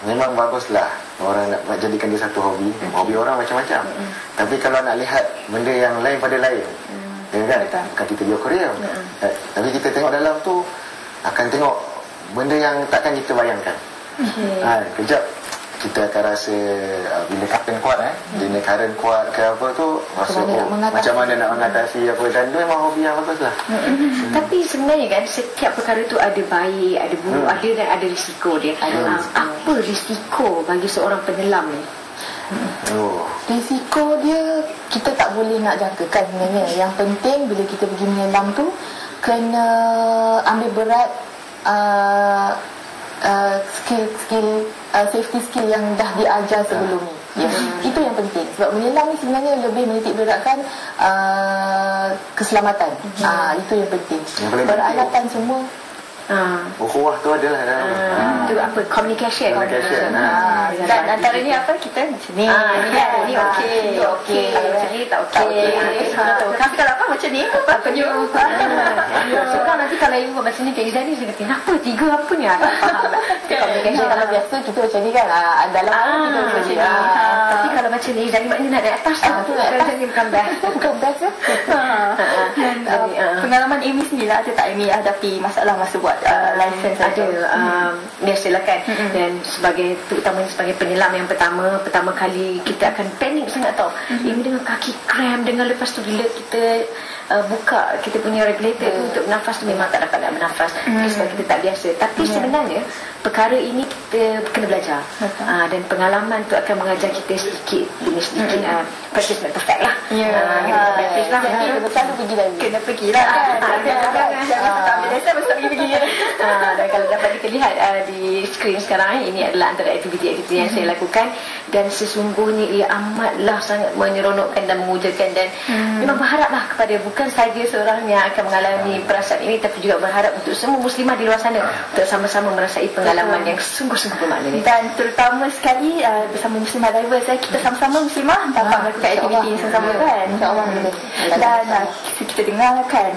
memang baguslah orang nak jadikan dia satu hobi. Hobi orang macam-macam. Tapi kalau nak lihat benda yang lain pada lain, kan kita pergi akuarium, tapi kita tengok dalam tu akan tengok benda yang takkan kita bayangkan. Kejap kita akan rasa bila current kuat bila current kuat ke apa tu rasa macam mana nak mengatasi apa, dan tu memang hobi yang bagus lah. Tapi sebenarnya kan setiap perkara tu ada baik, ada buruk, ada dan ada risiko dia. Apa risiko bagi seorang penyelam ni? Risiko dia kita tak boleh nak jangkakan sebenarnya. Yang penting bila kita pergi menyelam tu kena ambil berat skill safety skill yang dah diajar sebelum ni. Itu yang penting. Sebab menyelam ni sebenarnya lebih menitik beratkan keselamatan. Itu yang penting. Peralatan semua. Ukhuwah tu adalah itu apa? Communication. Dan antaranya apa? Kita macam ni. Ni okey. Kalau macam ni tak okey. Tapi kalau apa macam ni? Apa ni? So kan nanti kalau ibu macam ni, Kak Izani dia kata, apa? Tiga apa ni? Tak faham. Communication kalau biasa kita macam ni kan. Dalam kita macam ni. Tapi kalau macam ni, Izani maknanya nak naik atas tu. Macam ni bukan best. Bukan best ya. Pengalaman Amy sendiri lah, ada tak Amy hadapi masalah masa buat license? Ada, biasalah kan. Dan terutamanya sebagai penyelam yang pertama kali kita akan panik sangat tau. Ini dengan kaki cramp, dengan lepas tu bila kita buka kita punya regulator tu untuk bernafas tu memang tak dapat nak bernafas sebab kita tak biasa. Tapi sebenarnya perkara ini kita kena belajar, dan pengalaman tu akan mengajar kita sedikit demi sedikit. Practice make perfect lah. Practice lah. Selalu pergi lagi. Kena pergi lah kan. Jangan tak ambil dasar mesti pergi. Dan kalau dapat kita lihat di skrin sekarang, ini adalah antara aktiviti-aktiviti yang saya lakukan, dan sesungguhnya ia amatlah sangat menyeronokkan dan mengujakan, dan memang berharaplah kepada bukan saja seorang yang akan mengalami perasaan ini, tapi juga berharap untuk semua muslimah di luar sana untuk sama-sama merasai pengalaman yang sungguh-sungguh bermakna. Dan terutama sekali bersama Muslimah Divers, kita sama-sama muslimah dapat melakukan aktiviti ini sama-sama kan. InsyaAllah. Dan kita dengar kan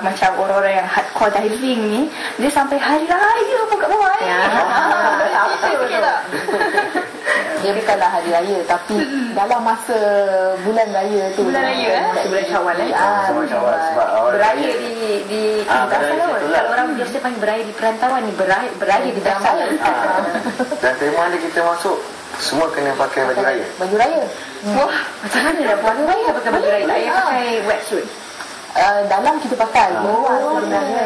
macam orang-orang yang hardcore diving ni, dia sampai hari raya pun kat bawah. Dia bukanlah hari raya, tapi dalam masa bulan raya tu. Bulan Syawal beraya di kalau orang biasa panggil beraya di perantauan ni, beraya di dasar. Dan tema ni kita masuk semua kena pakai baju raya. Baju raya. Wah, macam mana dah buat raya pakai baju raya? Saya pakai wetsuit. Dalam kita pakai, luar sebenarnya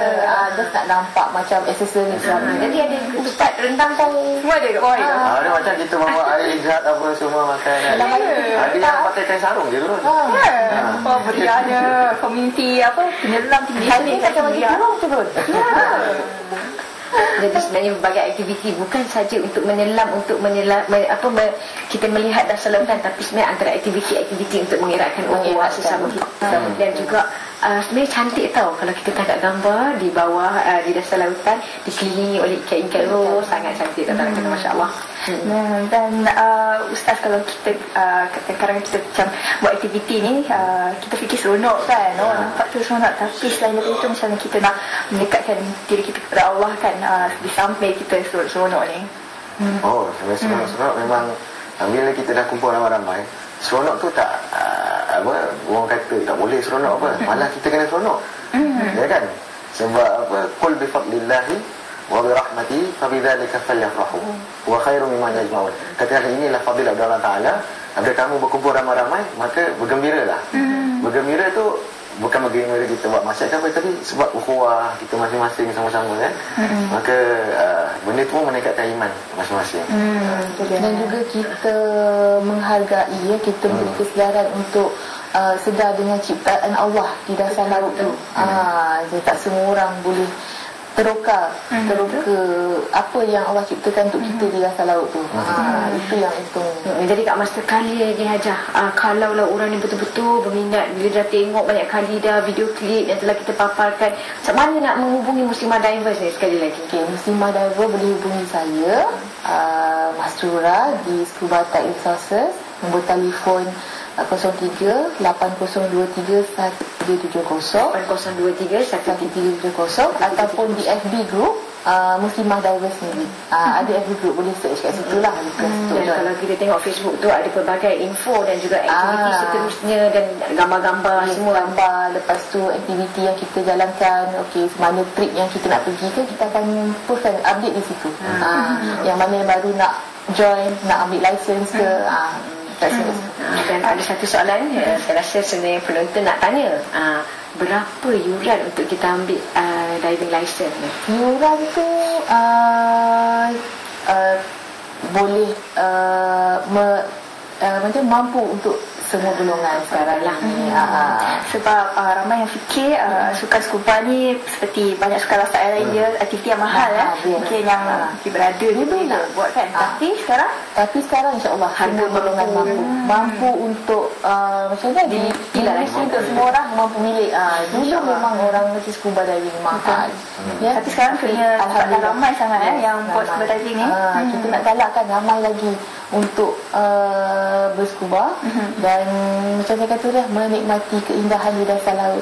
just nak nampak macam aksesoris. Jadi ada ustaz rendang tahu Semua ada kat bawah ni. Ada macam kita bawa air zat apa semua makan. Ada yang pakai kain sarung je dulu. Berianya community penyelam tinggi. Hari ni pakai baju kurung turun. Jadi sebenarnya berbagai aktiviti bukan saja untuk menyelam, kita melihat dasar lautan, tapi sebenarnya antara aktiviti-aktiviti untuk mengeratkan ukhuwah sesama kita, dan juga sebenarnya cantik tau kalau kita tangkap gambar di bawah di dasar lautan dikelilingi oleh ikan-ikan. Sangat cantik tak kata, masya-Allah. Dan Ustaz, kalau kita kadang-kadang kita macam buat aktiviti ni, kita fikir seronok kan, nampak tu seronok, tapi selain daripada itu macam kita nak mendekatkan diri kita kepada Allah kan, di samping kita seronok ni. Seronok memang bila kita dah kumpul ramai-ramai, seronok tu tak orang kata tak boleh seronok malah kita kena seronok. Ya kan? Sebab qul bi fadlillahi wa bi rahmatihi fa bidzalika falyafrahu wa khairu mimma yajma'un. Katakan inilah fadilah dari Allah Taala, apabila kamu berkumpul ramai-ramai maka bergembiralah. Bergembira tu bukan bergembira kita buat masyarakat, tapi sebab ukhuwah kita masing-masing sama-sama kan. Maka benda tu pun meningkatkan iman masing-masing. Dan juga kita menghargai, kita beri kesedaran untuk sedar dengan ciptaan Allah di dasar laut tu. Tak semua orang boleh teroka apa yang Allah ciptakan untuk kita di dasar laut tu. Itu yang untung. Jadi kat masa kali ni Hajah, kalaulah orang ni betul-betul berminat, bila dah tengok banyak kali dah video klip yang telah kita paparkan, macam mana nak menghubungi Muslimah Divers ni sekali lagi? Muslimah Divers boleh hubungi saya, Masrura, di Scuba Tech Resources, nombor telefon 03-8023-1370, 8023-1370, ataupun di FB group Muslimah Divers sendiri. Ada FB group, boleh search kat situ lah. Dan kalau kita tengok Facebook tu ada pelbagai info dan juga aktiviti seterusnya dan gambar-gambar semua. Gambar, lepas tu aktiviti yang kita jalankan, mana trip yang kita nak pergi ke, kita akan postkan update di situ. Yang mana yang baru nak join, nak ambil license ke, dan ada satu soalan saya rasa sebenarnya penonton nak tanya, berapa yuran untuk kita ambil diving license ni? Yuran tu boleh macam mampu untuk semua golongan sekarang lah ni. Sebab ramai yang fikir sukan scuba ni seperti banyak sukan lifestyle lain, dia aktiviti yang mahal mungkin yang berada ni boleh buat kan. Tapi sekarang insya-Allah semua golongan mampu untuk macam ni license untuk semua orang mampu milik. Dulu memang orang mesti scuba diving mahal. Tapi sekarang kena alhamdulillah ramai sangat yang buat scuba diving ni. Kita nak galakkan ramai lagi untuk berscuba dan macam saya kata dah, menikmati keindahan di dasar laut.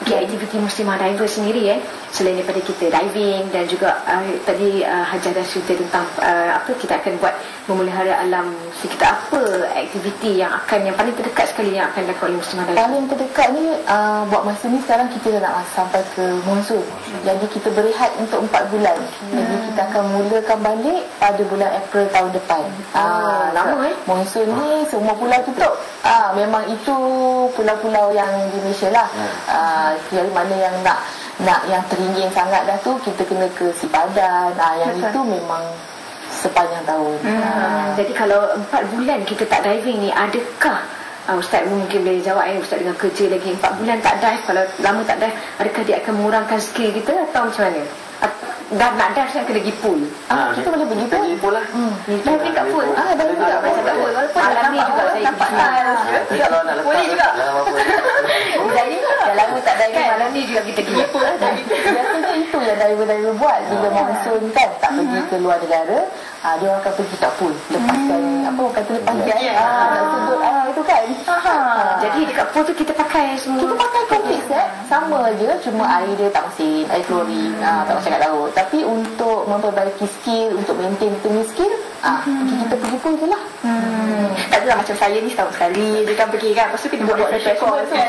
Aktiviti Muslimah Divers sendiri selain daripada kita diving dan juga tadi Hajah dah cerita tentang apa kita akan buat memelihara alam sekitar, apa aktiviti yang paling terdekat sekali yang akan dilakukan oleh Muslimah Divers? Paling terdekat ni buat masa ni sekarang kita dah nak sampai ke monsun. Jadi kita berehat untuk 4 bulan. Jadi kita akan mulakan balik pada bulan April tahun depan. Lama monsun ni semua pulau tutup. Memang itu pulau-pulau yang di Malaysia lah. Dari mana yang nak yang teringin sangat dah tu, kita kena ke Sipadan. Yang itu memang sepanjang tahun. Jadi kalau 4 bulan kita tak diving ni, adakah Ustaz mungkin boleh jawab Ustaz dengan kerja lagi 4 bulan tak dive, kalau lama tak dive, adakah dia akan mengurangkan skill kita atau macam mana? Dah nak dive kan kena pergi pool. Kita boleh pergi pool lah. Diving kat pool. Diving kat pool. Malam ni juga saya pergi. Boleh juga. Jadi dah lama tak diving, Malam ni juga kita pergi pool lah. Biasanya itu yang diver buat bila monsun kan, tak pergi ke luar negara, dia orang akan pergi kat pool, lepaskan lepas gas sudut itu kan. Jadi dekat pool tu kita pakai semua. Kita pakai complete set, sama je, cuma air dia tak mesin, air klorin, tak macam kat laut. Tapi untuk memperbaiki skill, untuk maintain kita punya skill, kita pergi pool je lah. Tak adalah macam saya ni setahun sekali dia kan pergi kan, lepas tu kita buat refresh course kan.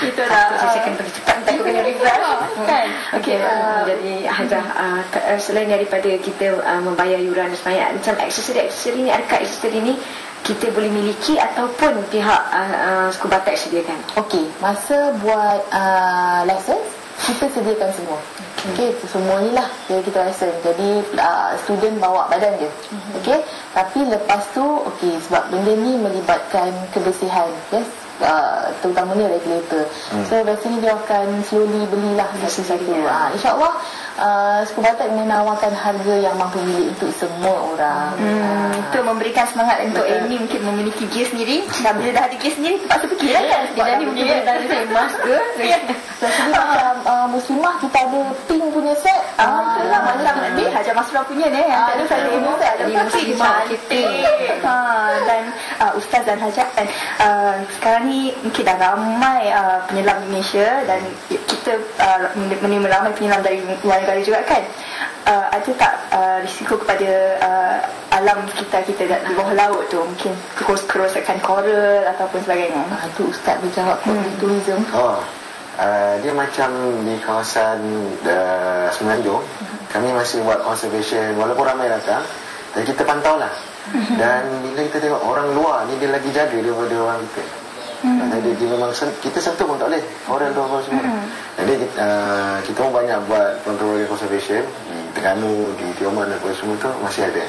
Itu dah saya akan pergi cepat, takut kena refresh kan. Jadi Hajah, selain daripada kita membayar yuran dan semayat, macam aksesori ni, adakah aksesori ni kita boleh miliki ataupun pihak Scuba Tech sediakan? Masa buat license kita sediakan semua. Semua ni lah kita license. Jadi student bawa badan je. Tapi lepas tu sebab benda ni melibatkan kebersihan, terutamanya regulator. So biasanya dia akan slowly belilah satu-satu. InsyaAllah Scuba Tech menawarkan harga yang mampu milik untuk semua orang. Itu memberikan semangat untuk Amy mungkin memiliki gear sendiri. Dan bila dah ada gear sendiri, terpaksa fikir kan? Dia ni mungkin boleh tanya saya emas ke? Jadi macam muslimah kita ada pink punya set. Itulah macam ni Hajar Masrah punya ni yang tadi saya punya set ada pink cantik. Dan Ustaz dan Hajar kan, sekarang ni mungkin dah ramai penyelam di Malaysia dan kita menerima ramai penyelam dari luar negara juga kan. Ada tak risiko kepada alam sekitar kita di bawah laut tu, mungkin kerosakan koral ataupun sebagainya? Itu Ustaz berjawab tourism. Dia macam di kawasan Semenanjung, kami masih buat conservation walaupun ramai datang, dan kita pantau lah. Dan bila kita tengok orang luar ni, dia lagi jaga daripada orang kita. Jadi dia memang kita sentuh pun tak boleh koral tu apa semua. Jadi kita pun banyak buat control conservation di Terengganu, di Tioman dan semua tu masih ada.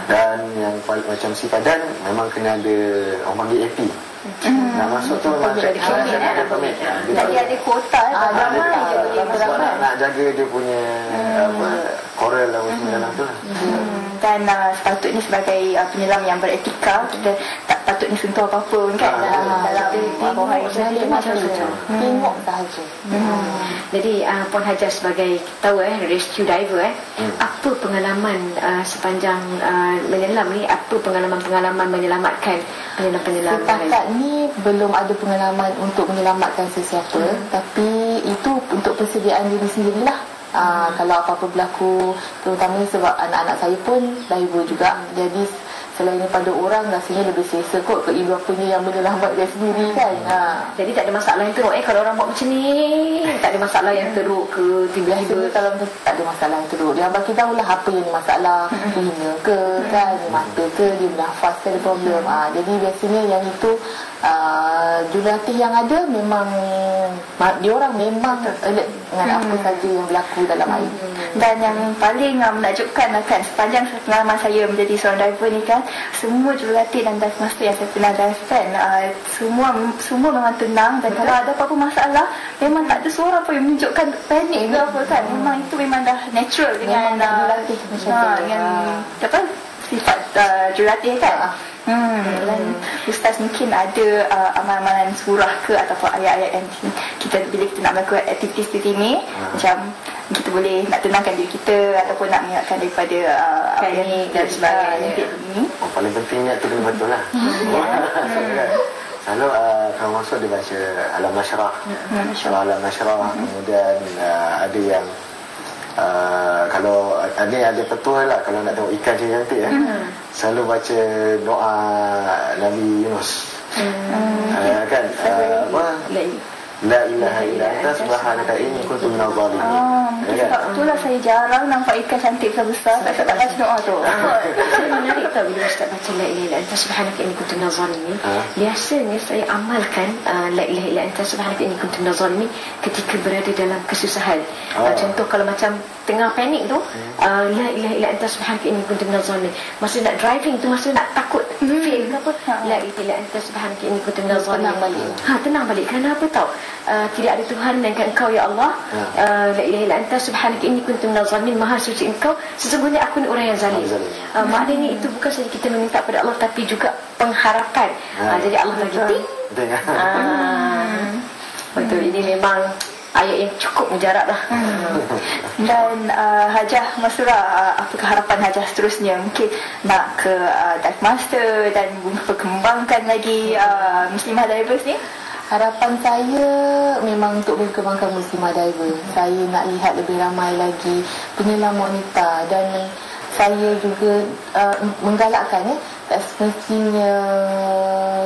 Dan yang macam si padan memang kena ada orang panggil AP. Nak masuk tu memang ada permit. Jadi ada kuota nak jaga dia punya koral apa semua dalam tu lah. Dan sepatutnya sebagai penyelam yang beretika, kita tak patutnya sentuh apa-apa kan dalam bawah air. Tengok sahaja. Jadi Puan Hajar sebagai tahu rescue diver apa pengalaman sepanjang menyelam ni, apa pengalaman-pengalaman menyelamatkan penyelam-penyelam setakat ni belum ada pengalaman untuk menyelamatkan sesiapa, tapi itu untuk persediaan diri sendirilah. Kalau apa-apa berlaku, terutamanya sebab anak-anak saya pun diver juga, jadi selain daripada orang, rasanya lebih selesa kot ke ibu bapanya yang menyelamatkan sendiri kan. Jadi tak ada masalah yang teruk kalau orang buat macam ni. Tak ada masalah yang teruk ke tiba-tiba. Kalau tak ada masalah yang teruk, dia bagi tahulah apa yang masalah, telinga ke kan, mata ke, dia bernafas ke, ada problem. Jadi biasanya yang itu jurulatih yang ada memang dia orang memang alert dengan apa saja yang berlaku dalam air. Dan yang paling menakjubkan kan, sepanjang pengalaman saya menjadi seorang diver ni kan, semua jurulatih dan dive master yang saya pernah dive kan, semua memang tenang. Dan kalau ada apa-apa masalah, memang tak ada seorang pun yang menunjukkan panik ke apa kan. Memang itu memang dah natural dengan sifat jurulatih kan. Dan Ustaz mungkin ada amalan-amalan surah ke ataupun ayat-ayat yang kita bila kita nak melakukan aktiviti seperti ini, macam kita boleh nak tenangkan diri kita ataupun nak mengingatkan daripada panik dan sebagainya. Paling penting niat tu kena betul lah. Selalu kalau masuk dia baca Alam Nashrah, Alam Nashrah. Kemudian ada yang kalau ada petua lah, kalau nak tengok ikan cantik selalu baca doa Nabi Yunus kan, La ilaha illa anta subhanaka inni kuntu minadh dhalimin. Sebab itulah saya jarang nampak ikan cantik besar-besar. Saya tak baca doa tu. Saya menarik tahu bila Ustaz baca La ilaha illa anta subhanaka inni kuntu minadh dhalimin. Biasanya saya amalkan La ilaha illa anta subhanaka inni kuntu minadh dhalimin ketika berada dalam kesusahan. Contoh kalau macam tengah panik tu, La ilaha illa anta subhanaka inni kuntu minadh dhalimin. Masa nak driving tu, masa nak takut fail ke apa, La ilaha illa anta subhanaka inni kuntu minadh dhalimin. Tenang balik. Kerana apa tahu? Tidak ada Tuhan melainkan Engkau ya Allah. La ilaha illa anta subhanaka inni kuntu minadh dhalimin. Maha suci Engkau, sesungguhnya aku ni orang yang zalim. Maknanya itu bukan saja kita meminta pada Allah, tapi juga pengharapan. Jadi Allah bagi betul, ini memang ayat yang cukup mujarab lah. Dan Hajah Masrah, apakah harapan Hajah seterusnya? Mungkin nak ke dive master dan perkembangkan lagi muslimah divers ni? Harapan saya memang untuk berkembangkan muslimah diver. Saya nak lihat lebih ramai lagi penyelam wanita, dan saya juga menggalakkan tak semestinya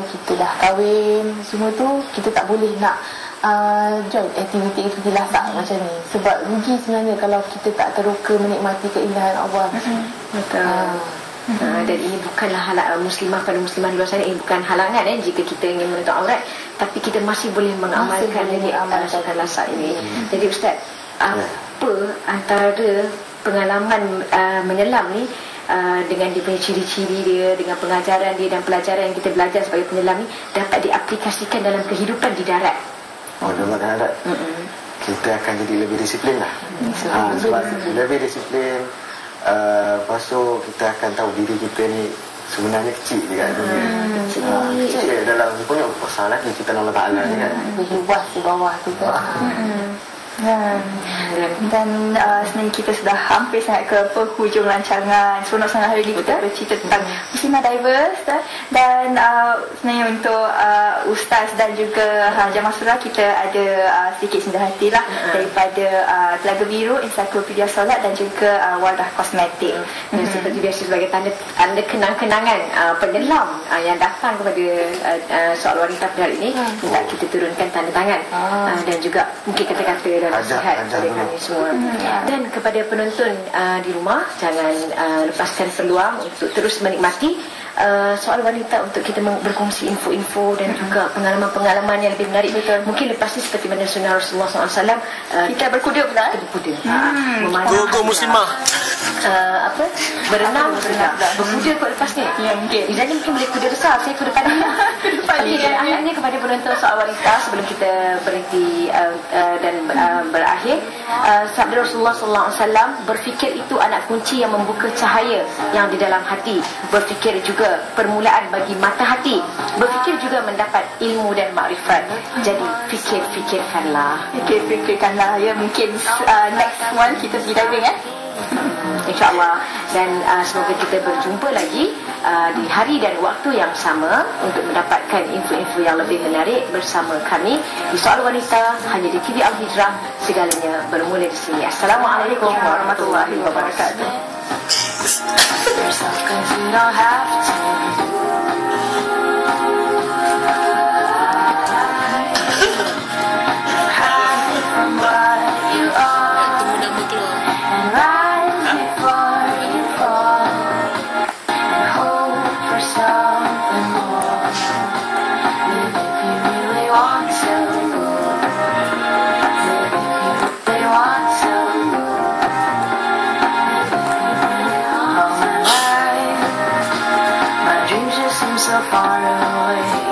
kita dah kahwin semua tu kita tak boleh nak join aktiviti lah tak macam ni, sebab rugi sebenarnya kalau kita tak teroka menikmati keindahan Allah. Betul. Dan ini bukanlah muslimah pada muslimah di luar sana, ini bukan halangan jika kita ingin menutup aurat, tapi kita masih boleh mengamalkan sunnah saat ini. Jadi Ustaz, apa antara pengalaman menyelam ni dengan dia punya ciri-ciri dia, dengan pengajaran dia dan pelajaran yang kita belajar sebagai penyelam ni dapat diaplikasikan dalam kehidupan di darat? Dalam darat. kita akan jadi lebih disiplin lah. Sebab lebih disiplin, lepas tu kita akan tahu diri kita ni sebenarnya kecil je kat dunia. Kecil je dalam punya besar lagi kita Allah Ta'ala ni kan. Lebih luas di bawah tu kan. Dan sebenarnya kita sudah hampir sangat ke penghujung rancangan. Seronok sangat hari ini kita bercerita tentang Muslimah Diverse. Dan sebenarnya untuk Ustaz dan juga Jamaah Surah, kita ada sedikit sendah hati lah daripada Telaga Biru, Ensiklopedia Solat dan juga Wardah Kosmetik. Seperti biasa sebagai tanda kenang-kenangan penyelam yang datang kepada soal wanita pada hari ini, minta kita turunkan tanda tangan dan juga mungkin kata-kata dan nasihat oleh kami semua. Dan kepada penonton di rumah, jangan lepaskan peluang untuk terus menikmati soal wanita untuk kita berkongsi info-info dan juga pengalaman-pengalaman yang lebih menarik. Mungkin lepas ni seperti mana sunnah Rasulullah SAW, kita berkuda pula. Go muslimah. Berenang berkuda kot lepas ni. Ya, mungkin. Izani mungkin boleh kuda besar, saya kuda padi. Dan akhirnya kepada penonton soal wanita, sebelum kita berhenti dan berakhir, sabda Rasulullah SAW, berfikir itu anak kunci yang membuka cahaya yang di dalam hati. Berfikir juga permulaan bagi mata hati. Berfikir juga mendapat ilmu dan makrifat. Jadi fikirkanlah. Fikirkanlah. Ya, mungkin next one kita pergi diving InsyaAllah. Dan semoga kita berjumpa lagi di hari dan waktu yang sama untuk mendapatkan info-info yang lebih menarik bersama kami di Soal Wanita hanya di TV Al-Hijrah. Segalanya bermula di sini. Assalamualaikum warahmatullahi wabarakatuh. so far away.